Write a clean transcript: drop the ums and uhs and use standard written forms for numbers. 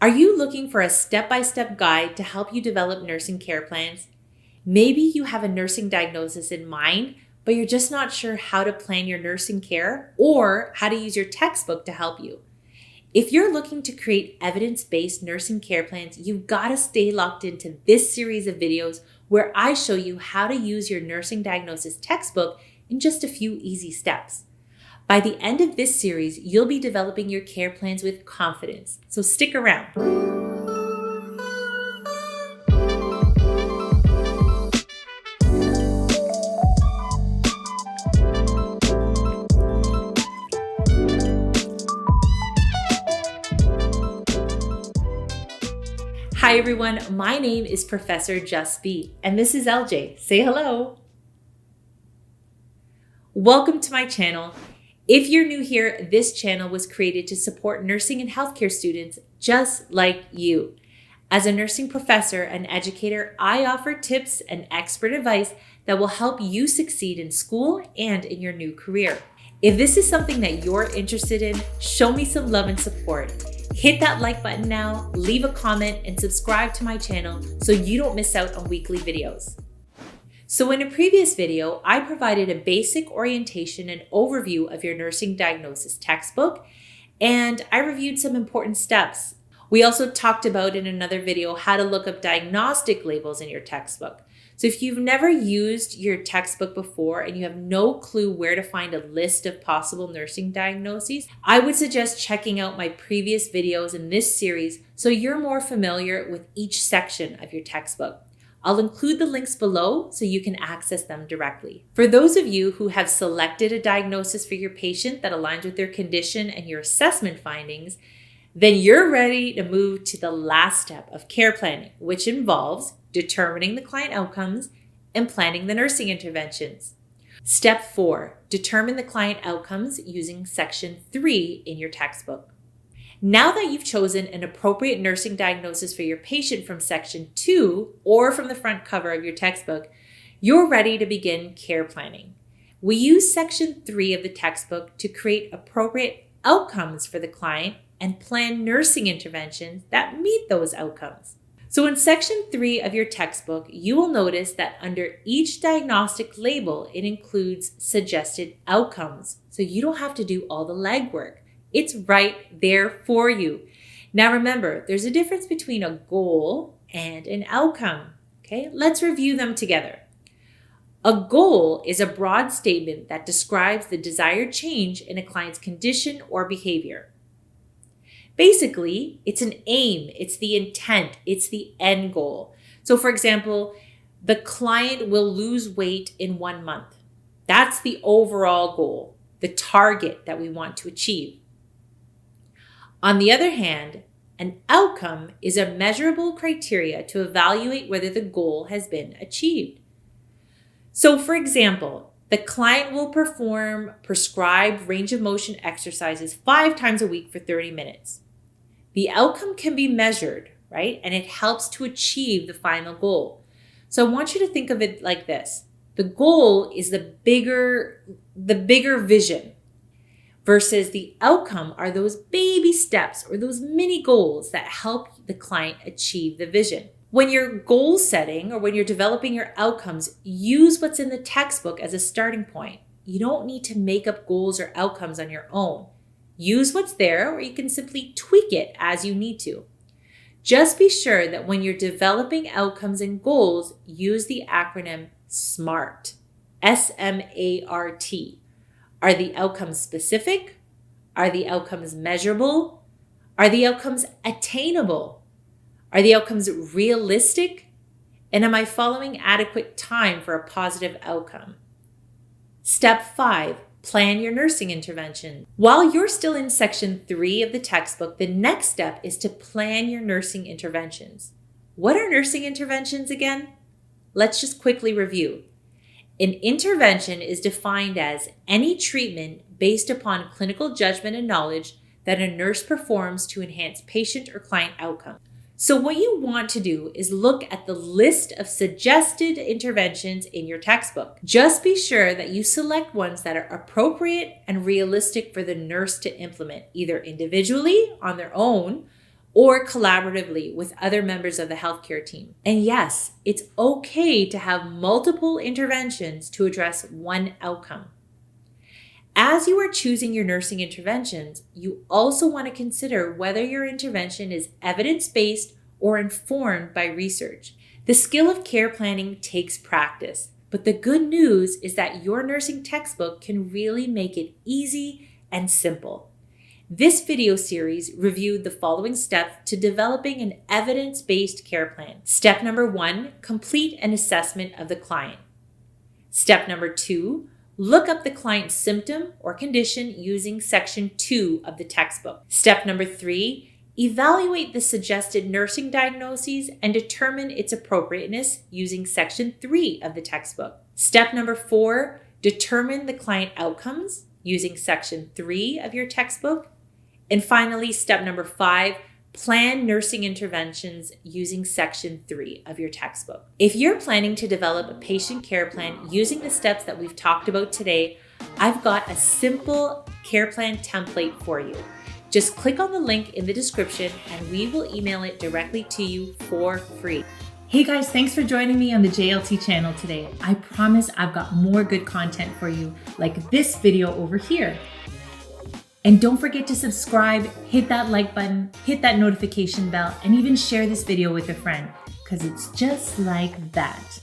Are you looking for a step-by-step guide to help you develop nursing care plans? Maybe you have a nursing diagnosis in mind, but you're just not sure how to plan your nursing care or how to use your textbook to help you. If you're looking to create evidence-based nursing care plans, you've got to stay locked into this series of videos where I show you how to use your nursing diagnosis textbook in just a few easy steps. By the end of this series, you'll be developing your care plans with confidence, so stick around. Hi everyone, my name is Professor Just B, and this is LJ. Say hello. Welcome to my channel. If you're new here, this channel was created to support nursing and healthcare students just like you. As a nursing professor and educator, I offer tips and expert advice that will help you succeed in school and in your new career. If this is something that you're interested in, show me some love and support. Hit that like button now, leave a comment, and subscribe to my channel so you don't miss out on weekly videos. So in a previous video, I provided a basic orientation and overview of your nursing diagnosis textbook, and I reviewed some important steps. We also talked about in another video how to look up diagnostic labels in your textbook. So if you've never used your textbook before and you have no clue where to find a list of possible nursing diagnoses, I would suggest checking out my previous videos in this series so you're more familiar with each section of your textbook. I'll include the links below so you can access them directly. For those of you who have selected a diagnosis for your patient that aligns with their condition and your assessment findings, then you're ready to move to the last step of care planning, which involves determining the client outcomes and planning the nursing interventions. Step 4, determine the client outcomes using section 3 in your textbook. Now that you've chosen an appropriate nursing diagnosis for your patient from section 2 or from the front cover of your textbook, you're ready to begin care planning. We use section 3 of the textbook to create appropriate outcomes for the client and plan nursing interventions that meet those outcomes. So in section 3 of your textbook, you will notice that under each diagnostic label, it includes suggested outcomes. So you don't have to do all the legwork. It's right there for you. Now remember, there's a difference between a goal and an outcome. Okay, let's review them together. A goal is a broad statement that describes the desired change in a client's condition or behavior. Basically, it's an aim, it's the intent, it's the end goal. So for example, the client will lose weight in 1 month. That's the overall goal, the target that we want to achieve. On the other hand, an outcome is a measurable criteria to evaluate whether the goal has been achieved. So for example, the client will perform prescribed range of motion exercises 5 times a week for 30 minutes. The outcome can be measured, right? And it helps to achieve the final goal. So I want you to think of it like this. The goal is the bigger vision versus the outcome are those baby steps or those mini goals that help the client achieve the vision. When you're goal setting or when you're developing your outcomes, use what's in the textbook as a starting point. You don't need to make up goals or outcomes on your own. Use what's there, or you can simply tweak it as you need to. Just be sure that when you're developing outcomes and goals, use the acronym S.M.A.R.T. S.M.A.R.T. Are the outcomes specific? Are the outcomes measurable? Are the outcomes attainable? Are the outcomes realistic? And am I following adequate time for a positive outcome? Step 5. Plan your nursing intervention. While you're still in section 3 of the textbook, the next step is to plan your nursing interventions. What are nursing interventions again? Let's just quickly review. An intervention is defined as any treatment based upon clinical judgment and knowledge that a nurse performs to enhance patient or client outcome. So what you want to do is look at the list of suggested interventions in your textbook. Just be sure that you select ones that are appropriate and realistic for the nurse to implement, either individually on their own or collaboratively with other members of the healthcare team. And yes, it's okay to have multiple interventions to address one outcome. As you are choosing your nursing interventions, you also want to consider whether your intervention is evidence-based or informed by research. The skill of care planning takes practice, but the good news is that your nursing textbook can really make it easy and simple. This video series reviewed the following steps to developing an evidence-based care plan. Step number 1, complete an assessment of the client. Step number 2, look up the client's symptom or condition using section 2 of the textbook. Step number 3, evaluate the suggested nursing diagnoses and determine its appropriateness using section 3 of the textbook. Step number 4, determine the client outcomes using section 3 of your textbook. And finally, step number 5, plan nursing interventions using section 3 of your textbook. If you're planning to develop a patient care plan using the steps that we've talked about today, I've got a simple care plan template for you. Just click on the link in the description and we will email it directly to you for free. Hey guys, thanks for joining me on the JLT channel today. I promise I've got more good content for you, like this video over here. And don't forget to subscribe, hit that like button, hit that notification bell, and even share this video with a friend, because it's just like that.